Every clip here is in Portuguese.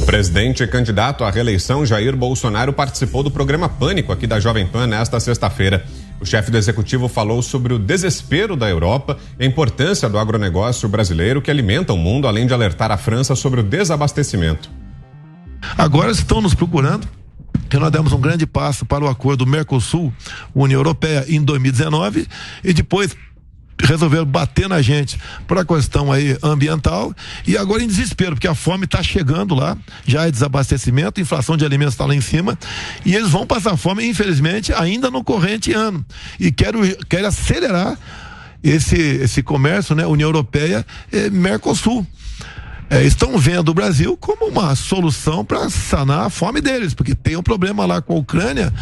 presidente e candidato à reeleição Jair Bolsonaro participou do programa Pânico aqui da Jovem Pan nesta sexta-feira. O chefe do executivo falou sobre o desespero da Europa e a importância do agronegócio brasileiro que alimenta o mundo, além de alertar a França sobre o desabastecimento. Agora estão nos procurando, que nós demos um grande passo para o acordo Mercosul-União Europeia em 2019 e depois resolveram bater na gente para a questão aí ambiental e agora em desespero, porque a fome está chegando lá, já é desabastecimento, inflação de alimentos está lá em cima e eles vão passar fome, infelizmente, ainda no corrente ano e querem acelerar esse comércio, né? União Europeia e Mercosul. Estão vendo o Brasil como uma solução para sanar a fome deles, porque tem um problema lá com a Ucrânia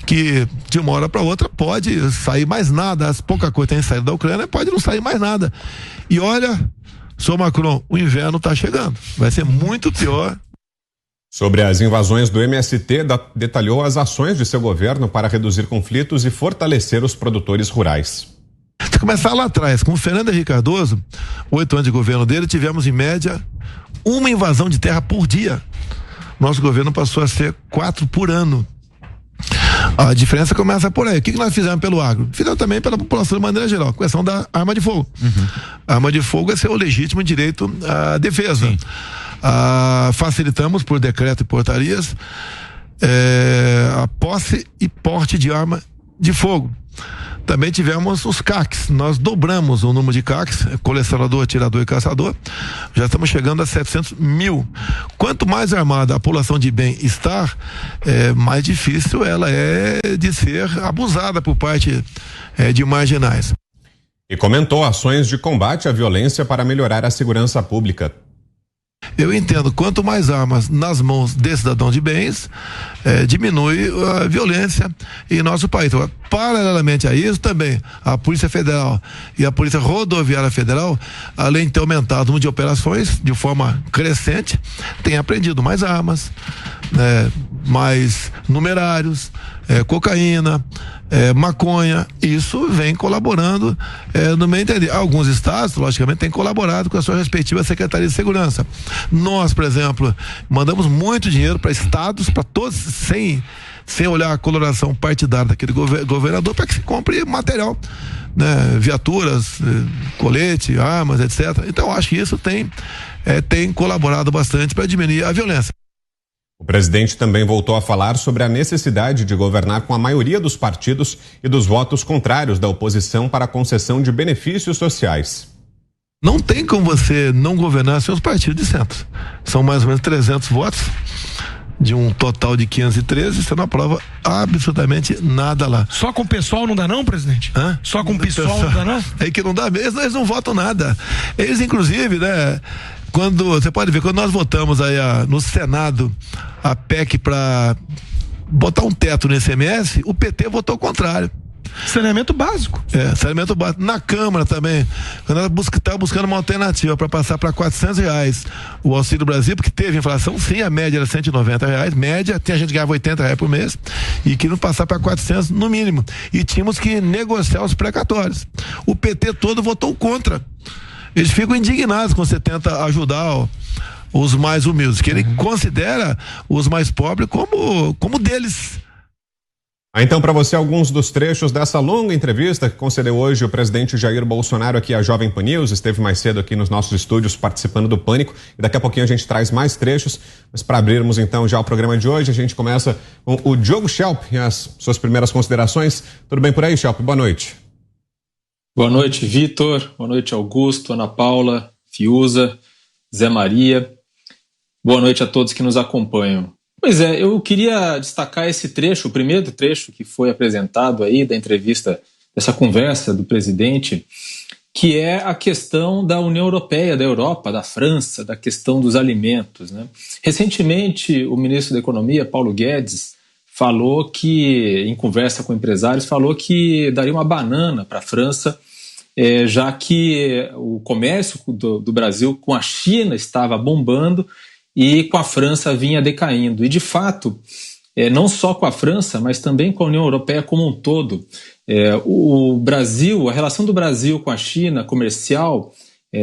que de uma hora para outra pode sair mais nada, as pouca coisa tem saído da Ucrânia, pode não sair mais nada. E olha, senhor Macron, o inverno está chegando, vai ser muito pior. Sobre as invasões do MST, detalhou as ações de seu governo para reduzir conflitos e fortalecer os produtores rurais. Se começar lá atrás, com o Fernando Henrique Cardoso, 8 anos de governo dele, tivemos em média uma invasão de terra por dia. Nosso governo passou a ser 4 por ano. A diferença começa por aí. O que nós fizemos pelo agro? Fizemos também pela população de maneira geral, com questão da arma de fogo. A arma de fogo é seu legítimo direito à defesa. Facilitamos por decreto e portarias a posse e porte de arma de fogo. Também tivemos os CACs, nós dobramos o número de CACs, colecionador, atirador e caçador, já estamos chegando a 700 mil. Quanto mais armada a população de bem estar, mais difícil ela é de ser abusada por parte de marginais. E comentou ações de combate à violência para melhorar a segurança pública. Eu entendo, quanto mais armas nas mãos desse cidadão de bens, diminui a violência em nosso país. Então, paralelamente a isso, também a Polícia Federal e a Polícia Rodoviária Federal, além de ter aumentado o número de operações de forma crescente, tem apreendido mais armas, mais numerários, cocaína, maconha. Isso vem colaborando no meu entender. Alguns estados, logicamente, têm colaborado com a sua respectiva Secretaria de Segurança. Nós, por exemplo, mandamos muito dinheiro para estados, para todos, sem olhar a coloração partidária daquele governador, para que se compre material, né? Viaturas, colete, armas, etc. Então, acho que isso tem colaborado bastante para diminuir a violência. O presidente também voltou a falar sobre a necessidade de governar com a maioria dos partidos e dos votos contrários da oposição para a concessão de benefícios sociais. Não tem como você não governar sem os partidos de centro. São mais ou menos 300 votos, de um total de 513, você não aprova absolutamente nada lá. Só com o pessoal não dá não, presidente? Só com o pessoal não dá não? É que não dá mesmo, eles não votam nada. Eles, inclusive, né, você pode ver, quando nós votamos aí no Senado a PEC para botar um teto no ICMS, o PT votou o contrário. Saneamento básico. Saneamento básico. Na Câmara também, quando ela estava buscando uma alternativa para passar para R$400 o Auxílio Brasil, porque teve inflação, sim, a média era R$190, média, tem a gente que ganhava R$80 por mês, e queriam passar para 400 no mínimo. E tínhamos que negociar os precatórios. O PT todo votou contra. Eles ficam indignados quando você tenta ajudar os mais humildes, que ele considera os mais pobres como deles. Então, para você, alguns dos trechos dessa longa entrevista que concedeu hoje o presidente Jair Bolsonaro aqui à Jovem Pan News, esteve mais cedo aqui nos nossos estúdios participando do Pânico, e daqui a pouquinho a gente traz mais trechos, mas para abrirmos então já o programa de hoje, a gente começa com o Diogo Schelp e as suas primeiras considerações. Tudo bem por aí, Schelp? Boa noite. Boa noite, Vitor. Boa noite, Augusto, Ana Paula, Fiuza, Zé Maria. Boa noite a todos que nos acompanham. Pois é, eu queria destacar esse trecho, o primeiro trecho que foi apresentado aí da entrevista, dessa conversa do presidente, que é a questão da União Europeia, da Europa, da França, da questão dos alimentos, né? Recentemente, o ministro da Economia, Paulo Guedes, falou que, em conversa com empresários, falou que daria uma banana para a França, já que o comércio do Brasil com a China estava bombando e com a França vinha decaindo. E, de fato, não só com a França, mas também com a União Europeia como um todo, o Brasil, a relação do Brasil com a China comercial,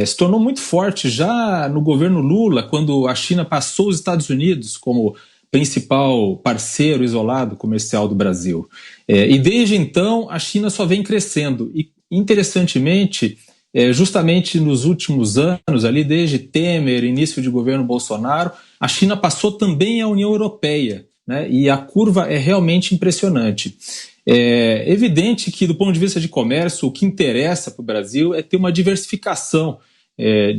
se tornou muito forte já no governo Lula, quando a China passou os Estados Unidos como principal parceiro isolado comercial do Brasil. E desde então a China só vem crescendo. E interessantemente, justamente nos últimos anos, ali desde Temer, início de governo Bolsonaro, a China passou também à União Europeia, né? E a curva é realmente impressionante. É evidente que, do ponto de vista de comércio, o que interessa para o Brasil é ter uma diversificação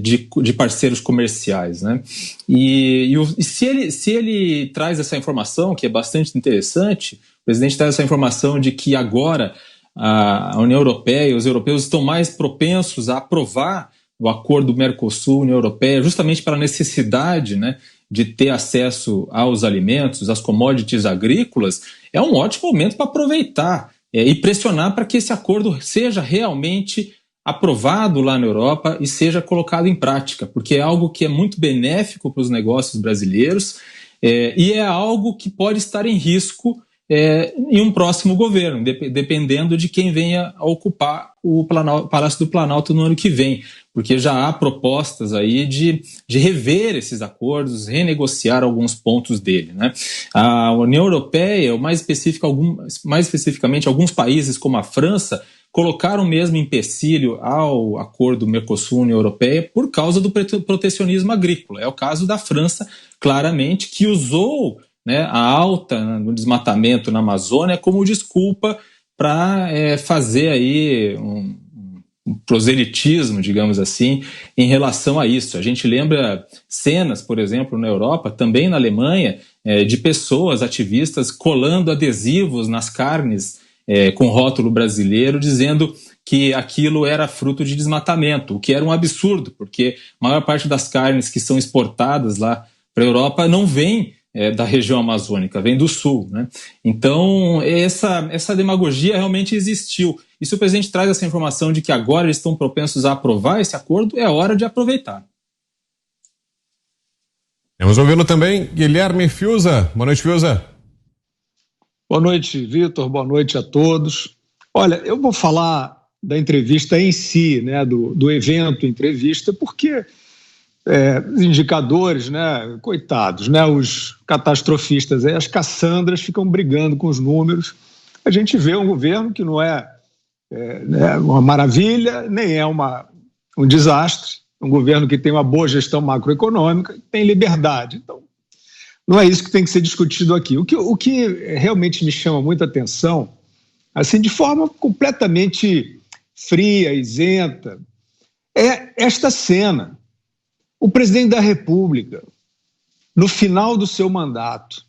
de parceiros comerciais, né? E se ele traz essa informação, que é bastante interessante, o presidente traz essa informação de que agora a União Europeia, os europeus estão mais propensos a aprovar o acordo Mercosul-União Europeia, justamente pela necessidade, né, de ter acesso aos alimentos, às commodities agrícolas, é um ótimo momento para aproveitar e pressionar para que esse acordo seja realmente aprovado lá na Europa e seja colocado em prática, porque é algo que é muito benéfico para os negócios brasileiros e é algo que pode estar em risco em um próximo governo, dependendo de quem venha a ocupar o Palácio do Planalto no ano que vem, porque já há propostas aí de rever esses acordos, renegociar alguns pontos dele, né? A União Europeia, ou mais especificamente alguns países como a França, colocaram mesmo empecilho ao acordo Mercosul-União Europeia por causa do protecionismo agrícola. É o caso da França, claramente, que usou, né, a alta no desmatamento na Amazônia como desculpa para fazer aí um proselitismo, digamos assim, em relação a isso. A gente lembra cenas, por exemplo, na Europa, também na Alemanha, de pessoas, ativistas, colando adesivos nas carnes com rótulo brasileiro, dizendo que aquilo era fruto de desmatamento, o que era um absurdo, porque a maior parte das carnes que são exportadas lá para a Europa não vem da região amazônica, vem do sul, né? Então, essa demagogia realmente existiu. E se o presidente traz essa informação de que agora eles estão propensos a aprovar esse acordo, é hora de aproveitar. Vamos ouvi-lo também, Guilherme Fiuza. Boa noite, Fiuza. Boa noite, Vitor. Boa noite a todos. Olha, eu vou falar da entrevista em si, né, do evento entrevista, porque os indicadores, né, coitados, né, os catastrofistas, as cassandras ficam brigando com os números. A gente vê um governo que não é uma maravilha, nem é um desastre, um governo que tem uma boa gestão macroeconômica, que tem liberdade. Então, não é isso que tem que ser discutido aqui. O que realmente me chama muita atenção, assim, de forma completamente fria, isenta, é esta cena. O presidente da República, no final do seu mandato,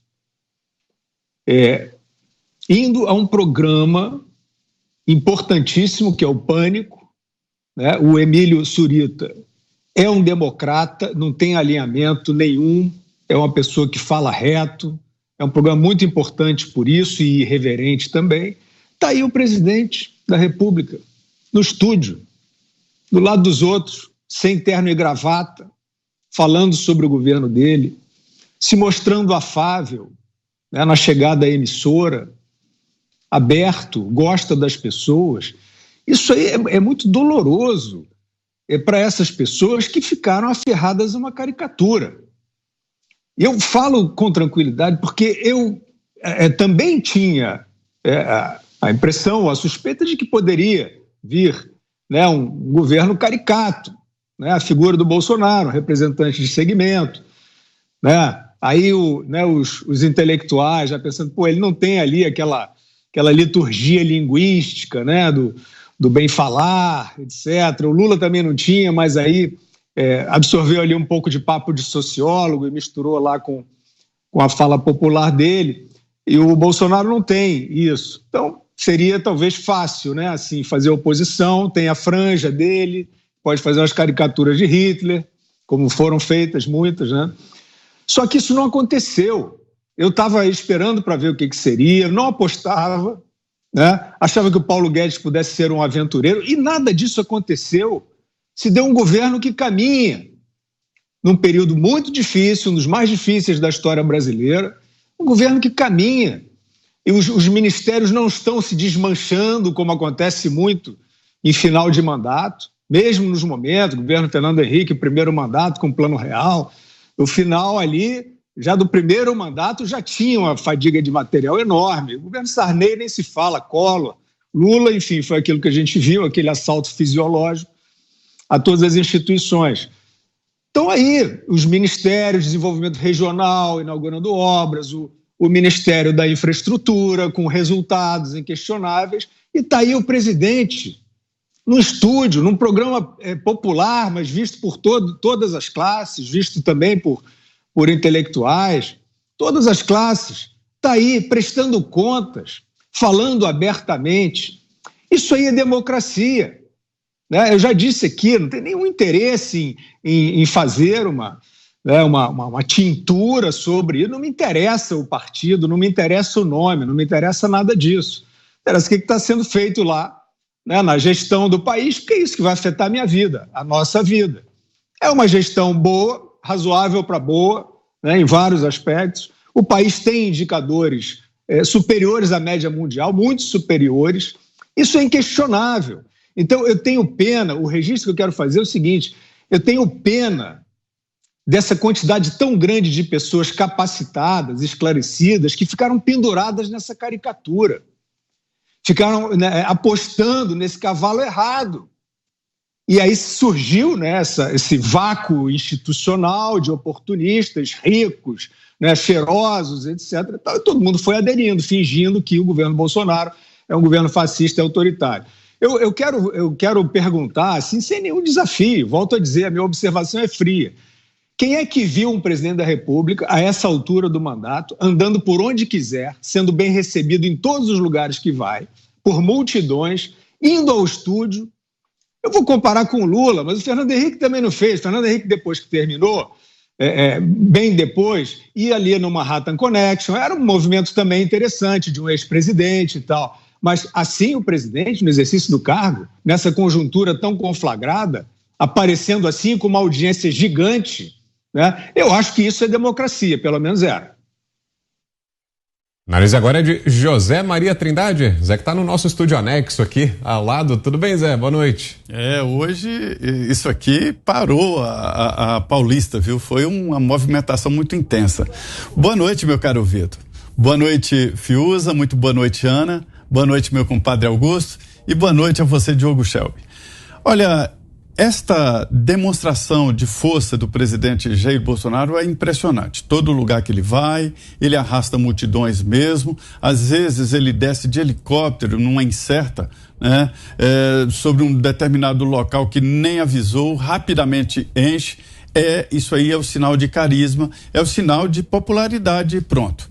indo a um programa importantíssimo, que é o Pânico, né? O Emílio Surita é um democrata, não tem alinhamento nenhum, é uma pessoa que fala reto, é um programa muito importante por isso e irreverente também. Está aí o presidente da República, no estúdio, do lado dos outros, sem terno e gravata, falando sobre o governo dele, se mostrando afável, né, na chegada à emissora, aberto, gosta das pessoas. Isso aí é muito doloroso para essas pessoas que ficaram aferradas a uma caricatura. Eu falo com tranquilidade porque eu também tinha a impressão, a suspeita de que poderia vir, né, um governo caricato, né, a figura do Bolsonaro, representante de segmento, né, aí os intelectuais já pensando, ele não tem ali aquela liturgia linguística, né, do bem falar, etc. O Lula também não tinha, mas aí absorveu ali um pouco de papo de sociólogo e misturou lá com a fala popular dele, e o Bolsonaro não tem isso. Então, seria talvez fácil, né, assim, fazer oposição, tem a franja dele, pode fazer umas caricaturas de Hitler, como foram feitas muitas, né? Só que isso não aconteceu. Eu estava esperando para ver o que seria, não apostava, né? Achava que o Paulo Guedes pudesse ser um aventureiro, e nada disso aconteceu. Se deu um governo que caminha num período muito difícil, um dos mais difíceis da história brasileira, um governo que caminha. E os ministérios não estão se desmanchando, como acontece muito em final de mandato. mesmo nos momentos, governo Fernando Henrique, primeiro mandato com Plano Real, no final ali, já do primeiro mandato, já tinha uma fadiga de material enorme. O governo Sarney nem se fala, Collor, Lula, enfim, foi aquilo que a gente viu, aquele assalto fisiológico a todas as instituições. Então aí, os ministérios de desenvolvimento regional inaugurando obras, o Ministério da Infraestrutura com resultados inquestionáveis, e está aí o presidente num estúdio, num programa popular, mas visto por todas as classes, visto também por intelectuais, todas as classes, está aí prestando contas, falando abertamente. Isso aí é democracia, né? Eu já disse aqui, não tem nenhum interesse em fazer uma tintura sobre isso. Não me interessa o partido, não me interessa o nome, não me interessa nada disso. Interessa o que está sendo feito lá, né, na gestão do país, porque é isso que vai afetar a minha vida, a nossa vida. É uma gestão boa, razoável para boa, né, em vários aspectos. O país tem indicadores superiores à média mundial, muito superiores. Isso é inquestionável. Então, eu tenho pena, o registro que eu quero fazer é o seguinte, eu tenho pena dessa quantidade tão grande de pessoas capacitadas, esclarecidas, que ficaram penduradas nessa caricatura. Ficaram, né, apostando nesse cavalo errado. E aí surgiu, né, esse vácuo institucional de oportunistas ricos, né, cheirosos, etc. E todo mundo foi aderindo, fingindo que o governo Bolsonaro é um governo fascista e autoritário. Eu quero perguntar, assim, sem nenhum desafio, volto a dizer, a minha observação é fria. Quem é que viu um presidente da República, a essa altura do mandato, andando por onde quiser, sendo bem recebido em todos os lugares que vai, por multidões, indo ao estúdio? Eu vou comparar com o Lula, mas o Fernando Henrique também não fez. O Fernando Henrique, depois que terminou, bem depois, ia ali no Manhattan Connection, era um movimento também interessante de um ex-presidente e tal. Mas assim o presidente, no exercício do cargo, nessa conjuntura tão conflagrada, aparecendo assim com uma audiência gigante, né? Eu acho que isso é democracia, pelo menos era. Análise agora é de José Maria Trindade. Zé que está no nosso estúdio anexo aqui, ao lado. Tudo bem, Zé? Boa noite. Hoje isso aqui parou a Paulista, viu? Foi uma movimentação muito intensa. Boa noite, meu caro Vitor. Boa noite, Fiuza. Muito boa noite, Ana. Boa noite, meu compadre Augusto. E boa noite a você, Diogo Schelp. Olha, esta demonstração de força do presidente Jair Bolsonaro é impressionante. Todo lugar que ele vai, ele arrasta multidões mesmo. Às vezes ele desce de helicóptero numa incerta, né, sobre um determinado local que nem avisou, rapidamente enche. Isso aí é o sinal de carisma, é o sinal de popularidade e pronto.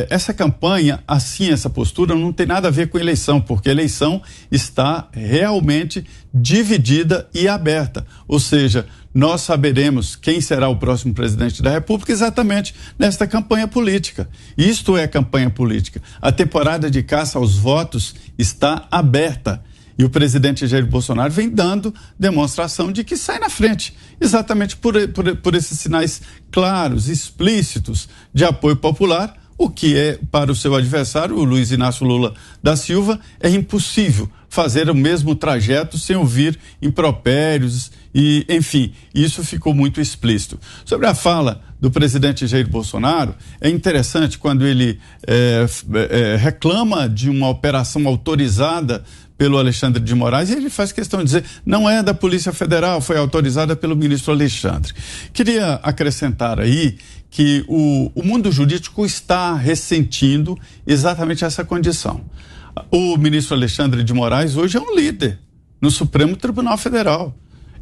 Essa campanha, assim, essa postura não tem nada a ver com eleição, porque a eleição está realmente dividida e aberta, ou seja, nós saberemos quem será o próximo presidente da República exatamente nesta campanha política. Isto é campanha política. A temporada de caça aos votos está aberta. E o presidente Jair Bolsonaro vem dando demonstração de que sai na frente, exatamente por esses sinais claros, explícitos de apoio popular, o que é para o seu adversário, o Luiz Inácio Lula da Silva, é impossível fazer o mesmo trajeto sem ouvir impropérios e, enfim, isso ficou muito explícito. Sobre a fala do presidente Jair Bolsonaro, é interessante quando ele reclama de uma operação autorizada pelo Alexandre de Moraes, e ele faz questão de dizer, não é da Polícia Federal, foi autorizada pelo ministro Alexandre. Queria acrescentar aí que o mundo jurídico está ressentindo exatamente essa condição. O ministro Alexandre de Moraes hoje é um líder no Supremo Tribunal Federal.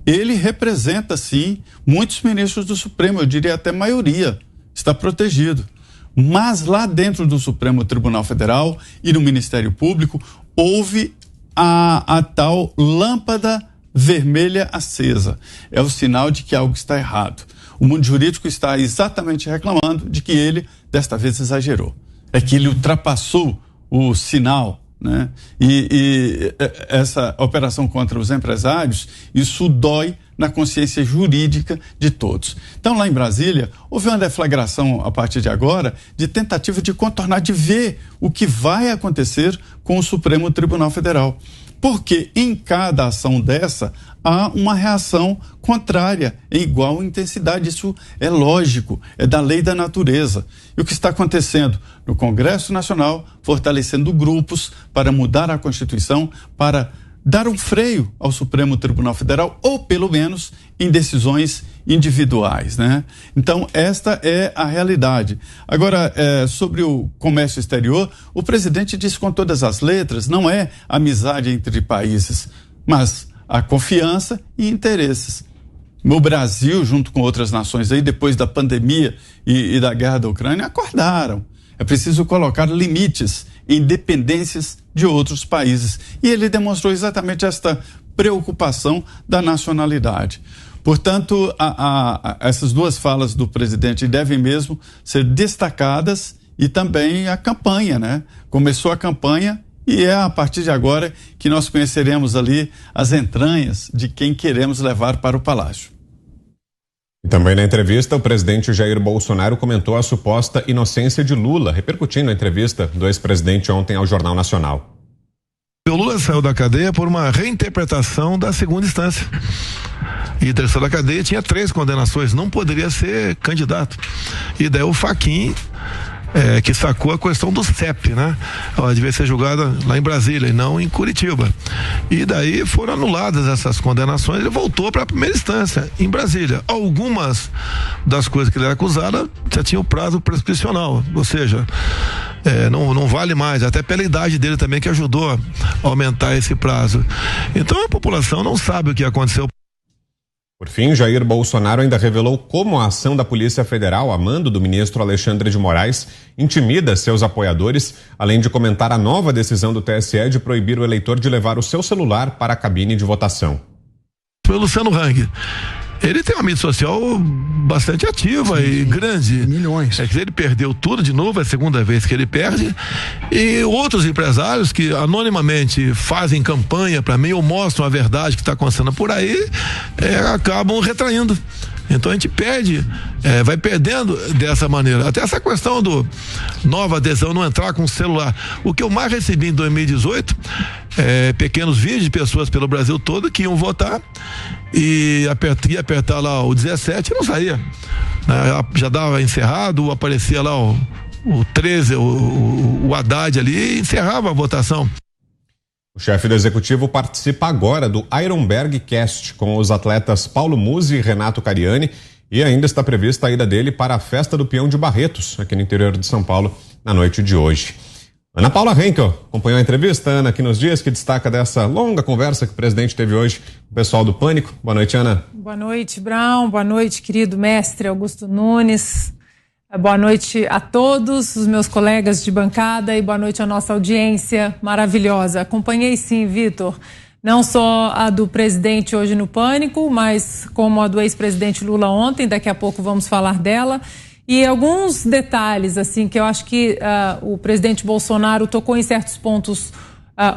Ele representa, sim, muitos ministros do Supremo, eu diria até maioria, está protegido. Mas lá dentro do Supremo Tribunal Federal e no Ministério Público, houve a tal lâmpada vermelha acesa. É o sinal de que algo está errado. O mundo jurídico está exatamente reclamando de que ele, desta vez, exagerou. É que ele ultrapassou o sinal, né? E essa operação contra os empresários, isso dói na consciência jurídica de todos. Então, lá em Brasília, houve uma deflagração, a partir de agora, de tentativa de contornar, de ver o que vai acontecer com o Supremo Tribunal Federal. porque em cada ação dessa há uma reação contrária, em igual intensidade. Isso é lógico, é da lei da natureza. E o que está acontecendo no Congresso Nacional, fortalecendo grupos para mudar a Constituição, para dar um freio ao Supremo Tribunal Federal, ou pelo menos em decisões individuais, né? Então, esta é a realidade. Agora, sobre o comércio exterior, o presidente disse com todas as letras, não é amizade entre países, mas a confiança e interesses. O Brasil, junto com outras nações aí, depois da pandemia e da guerra da Ucrânia, acordaram. É preciso colocar limites em dependências de outros países. E ele demonstrou exatamente esta preocupação da nacionalidade. Portanto, essas duas falas do presidente devem mesmo ser destacadas, e também a campanha, né? Começou a campanha e é a partir de agora que nós conheceremos ali as entranhas de quem queremos levar para o Palácio. E também na entrevista, o presidente Jair Bolsonaro comentou a suposta inocência de Lula, repercutindo a entrevista do ex-presidente ontem ao Jornal Nacional. O Lula saiu da cadeia por uma reinterpretação da segunda instância. E ele saiu da cadeia, tinha 3 condenações, não poderia ser candidato. E daí o Fachin, que sacou a questão do CEP, né? Ela devia ser julgada lá em Brasília e não em Curitiba. E daí foram anuladas essas condenações, ele voltou para a primeira instância, em Brasília. Algumas das coisas que ele era acusado já tinha o prazo prescricional, ou seja, não vale mais, até pela idade dele também, que ajudou a aumentar esse prazo. Então a população não sabe o que aconteceu. Por fim, Jair Bolsonaro ainda revelou como a ação da Polícia Federal, a mando do ministro Alexandre de Moraes, intimida seus apoiadores, além de comentar a nova decisão do TSE de proibir o eleitor de levar o seu celular para a cabine de votação. Foi o Luciano Hang. Ele tem uma mídia social bastante ativa e grande. Milhões. É que ele perdeu tudo de novo, é a segunda vez que ele perde. E outros empresários que anonimamente fazem campanha para mim ou mostram a verdade que está acontecendo por aí, acabam retraindo. Então a gente perde, vai perdendo dessa maneira. Até essa questão do nova adesão, não entrar com o celular. O que eu mais recebi em 2018 pequenos vídeos de pessoas pelo Brasil todo que iam votar e ia apertar lá o 17 e não saía. Já dava encerrado, aparecia lá o 13, o Haddad ali, e encerrava a votação. O chefe do executivo participa agora do Ironberg Cast com os atletas Paulo Musi e Renato Cariani, e ainda está prevista a ida dele para a Festa do Peão de Barretos, aqui no interior de São Paulo, na noite de hoje. Ana Paula Henkel acompanhou a entrevista, Ana, aqui nos dias, que destaca dessa longa conversa que o presidente teve hoje com o pessoal do Pânico. Boa noite, Ana. Boa noite, Brown. Boa noite, querido mestre Augusto Nunes. Boa noite a todos os meus colegas de bancada e boa noite à nossa audiência maravilhosa. Acompanhei sim, Vitor, não só a do presidente hoje no Pânico, mas como a do ex-presidente Lula ontem, daqui a pouco vamos falar dela. E alguns detalhes, assim, que eu acho que o presidente Bolsonaro tocou em certos pontos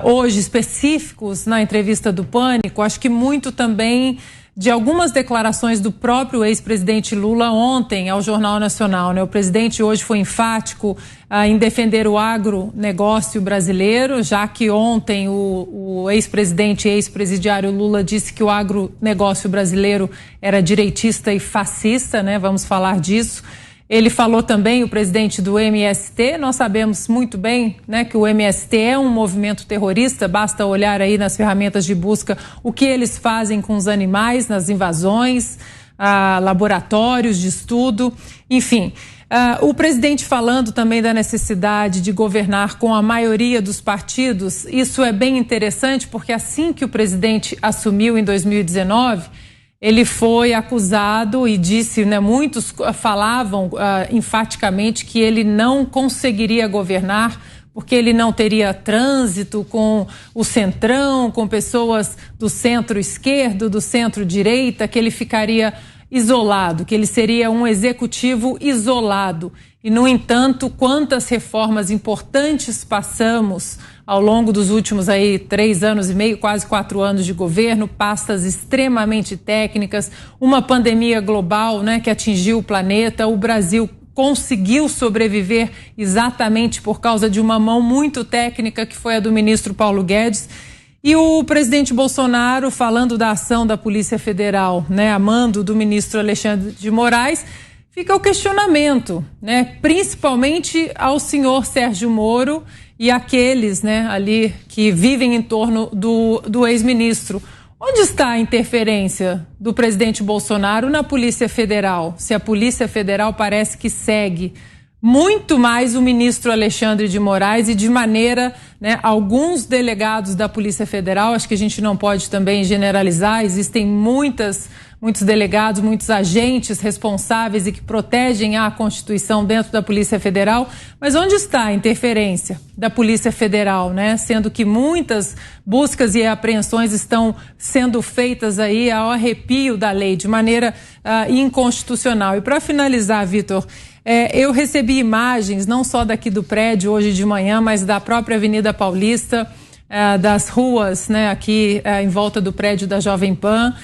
hoje específicos na entrevista do Pânico, acho que muito também de algumas declarações do próprio ex-presidente Lula ontem ao Jornal Nacional, né? O presidente hoje foi enfático em defender o agronegócio brasileiro, já que ontem o ex-presidente e ex-presidiário Lula disse que o agronegócio brasileiro era direitista e fascista, né? Vamos falar disso. Ele falou também, o presidente do MST, nós sabemos muito bem, né, que o MST é um movimento terrorista, basta olhar aí nas ferramentas de busca o que eles fazem com os animais, nas invasões, laboratórios de estudo, enfim. O presidente falando também da necessidade de governar com a maioria dos partidos, isso é bem interessante, porque assim que o presidente assumiu em 2019, ele foi acusado e disse, né, muitos falavam enfaticamente que ele não conseguiria governar porque ele não teria trânsito com o centrão, com pessoas do centro-esquerdo, do centro-direita, que ele ficaria isolado, que ele seria um executivo isolado. E, no entanto, quantas reformas importantes passamos ao longo dos últimos 3 anos e meio, quase 4 anos de governo, pastas extremamente técnicas, uma pandemia global, né, que atingiu o planeta. O Brasil conseguiu sobreviver exatamente por causa de uma mão muito técnica, que foi a do ministro Paulo Guedes. E o presidente Bolsonaro, falando da ação da Polícia Federal, né, a mando do ministro Alexandre de Moraes, fica o questionamento, né, principalmente ao senhor Sérgio Moro e aqueles, né, ali que vivem em torno do ex-ministro. Onde está a interferência do presidente Bolsonaro na Polícia Federal? Se a Polícia Federal parece que segue muito mais o ministro Alexandre de Moraes e de maneira, né, alguns delegados da Polícia Federal, acho que a gente não pode também generalizar, existem muitos delegados, muitos agentes responsáveis e que protegem a Constituição dentro da Polícia Federal, mas onde está a interferência da Polícia Federal, né? Sendo que muitas buscas e apreensões estão sendo feitas aí ao arrepio da lei, de maneira inconstitucional. E para finalizar, Vitor, eu recebi imagens, não só daqui do prédio hoje de manhã, mas da própria Avenida Paulista, das ruas, né, aqui em volta do prédio da Jovem Pan,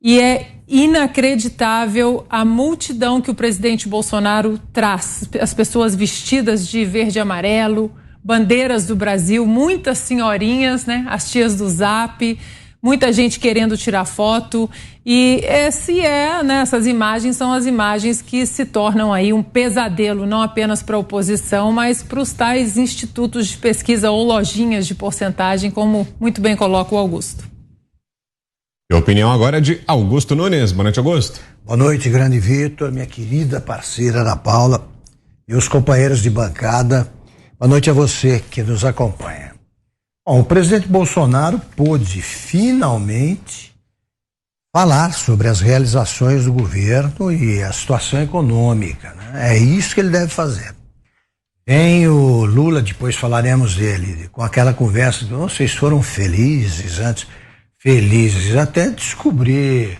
e é inacreditável a multidão que o presidente Bolsonaro traz. As pessoas vestidas de verde e amarelo, bandeiras do Brasil, muitas senhorinhas, né, as tias do Zap, muita gente querendo tirar foto. E essas imagens são as imagens que se tornam aí um pesadelo, não apenas para a oposição, mas para os tais institutos de pesquisa ou lojinhas de porcentagem, como muito bem coloca o Augusto. A opinião agora é de Augusto Nunes. Boa noite, Augusto. Boa noite, grande Vitor, minha querida parceira Ana Paula, meus companheiros de bancada. Boa noite a você que nos acompanha. Bom, o presidente Bolsonaro pôde finalmente falar sobre as realizações do governo e a situação econômica, né? É isso que ele deve fazer. Vem o Lula, depois falaremos dele, com aquela conversa de vocês foram felizes antes. Felizes, até descobrir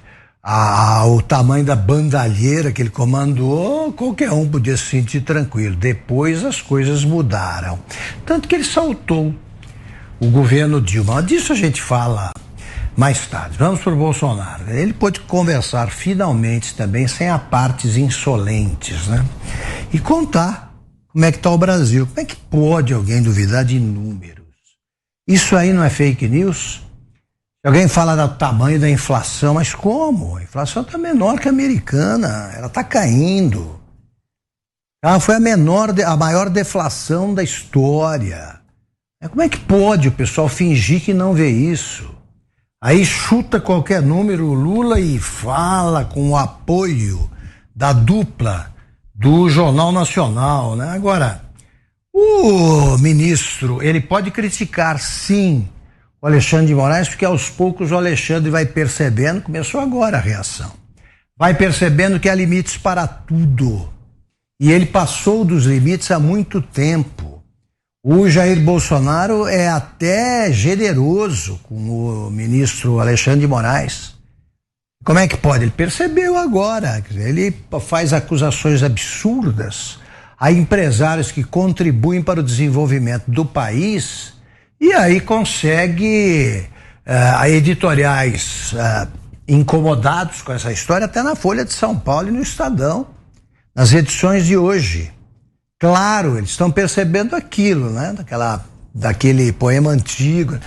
o tamanho da bandalheira que ele comandou, qualquer um podia se sentir tranquilo. Depois as coisas mudaram. Tanto que ele saltou o governo Dilma. Disso a gente fala mais tarde. Vamos para o Bolsonaro. Ele pôde conversar finalmente também, sem apartes insolentes, né? E contar como é que está o Brasil. Como é que pode alguém duvidar de números? Isso aí não é fake news? Alguém fala do tamanho da inflação, mas como? A inflação está menor que a americana, ela está caindo. Ela foi a maior deflação da história. Como é que pode o pessoal fingir que não vê isso? Aí chuta qualquer número o Lula e fala com o apoio da dupla do Jornal Nacional, né? Agora, o ministro, ele pode criticar, sim, o Alexandre de Moraes, porque aos poucos o Alexandre vai percebendo, começou agora a reação, vai percebendo que há limites para tudo. E ele passou dos limites há muito tempo. O Jair Bolsonaro é até generoso com o ministro Alexandre de Moraes. Como é que pode? Ele percebeu agora. Ele faz acusações absurdas a empresários que contribuem para o desenvolvimento do país. E aí consegue editoriais incomodados com essa história, até na Folha de São Paulo e no Estadão, nas edições de hoje. Claro, eles estão percebendo aquilo, né? Daquele poema antigo.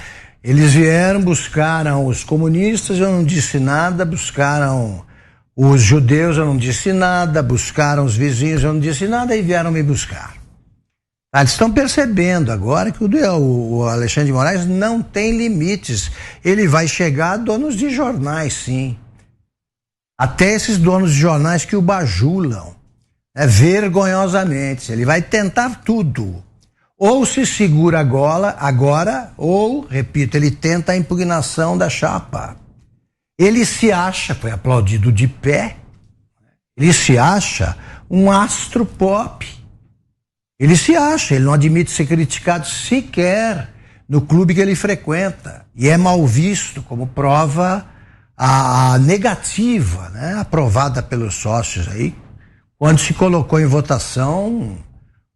Eles vieram, buscaram os comunistas, eu não disse nada, buscaram os judeus, eu não disse nada, buscaram os vizinhos, eu não disse nada, e vieram me buscar. Eles estão percebendo agora que o Alexandre de Moraes não tem limites. Ele vai chegar a donos de jornais, sim. Até esses donos de jornais que o bajulam, vergonhosamente. Ele vai tentar tudo. Ou se segura agora, ou, repito, ele tenta a impugnação da chapa. Ele se acha, foi aplaudido de pé, ele se acha um astro pop. Ele se acha, ele não admite ser criticado sequer no clube que ele frequenta. E é mal visto, como prova a negativa, né, aprovada pelos sócios aí, quando se colocou em votação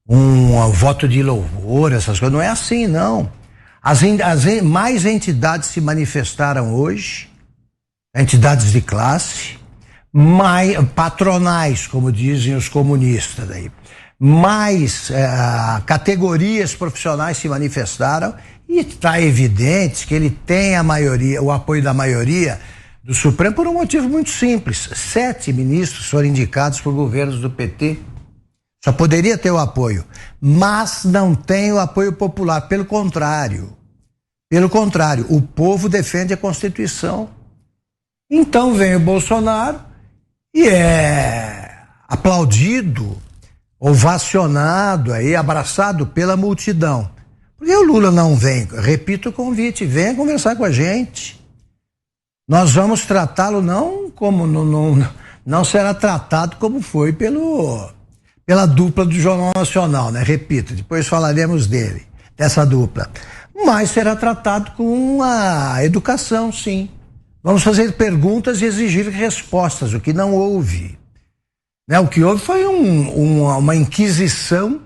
um voto de louvor, essas coisas. Não é assim, não. Mais entidades se manifestaram hoje, entidades de classe, mais patronais, como dizem os comunistas aí, mais categorias profissionais se manifestaram, e está evidente que ele tem a maioria, o apoio da maioria do Supremo por um motivo muito simples. 7 ministros foram indicados por governos do PT. Só poderia ter o apoio, mas não tem o apoio popular. Pelo contrário, o povo defende a Constituição. Então vem o Bolsonaro e é aplaudido, ovacionado, aí, abraçado pela multidão. Por que o Lula não vem? Repito o convite, venha conversar com a gente. Nós vamos tratá-lo não será tratado como foi pela dupla do Jornal Nacional, né? Repito, depois falaremos dessa dupla. Mas será tratado com a educação, sim. Vamos fazer perguntas e exigir respostas, o que não houve. Né? O que houve foi uma inquisição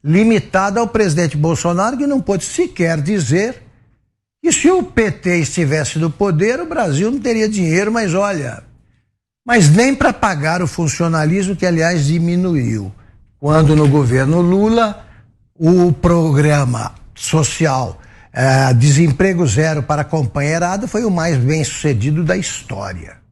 limitada ao presidente Bolsonaro, que não pôde sequer dizer que se o PT estivesse no poder, o Brasil não teria dinheiro, mas nem para pagar o funcionalismo, que aliás diminuiu. Quando no governo Lula, o programa social Desemprego Zero para a companheirada foi o mais bem sucedido da história.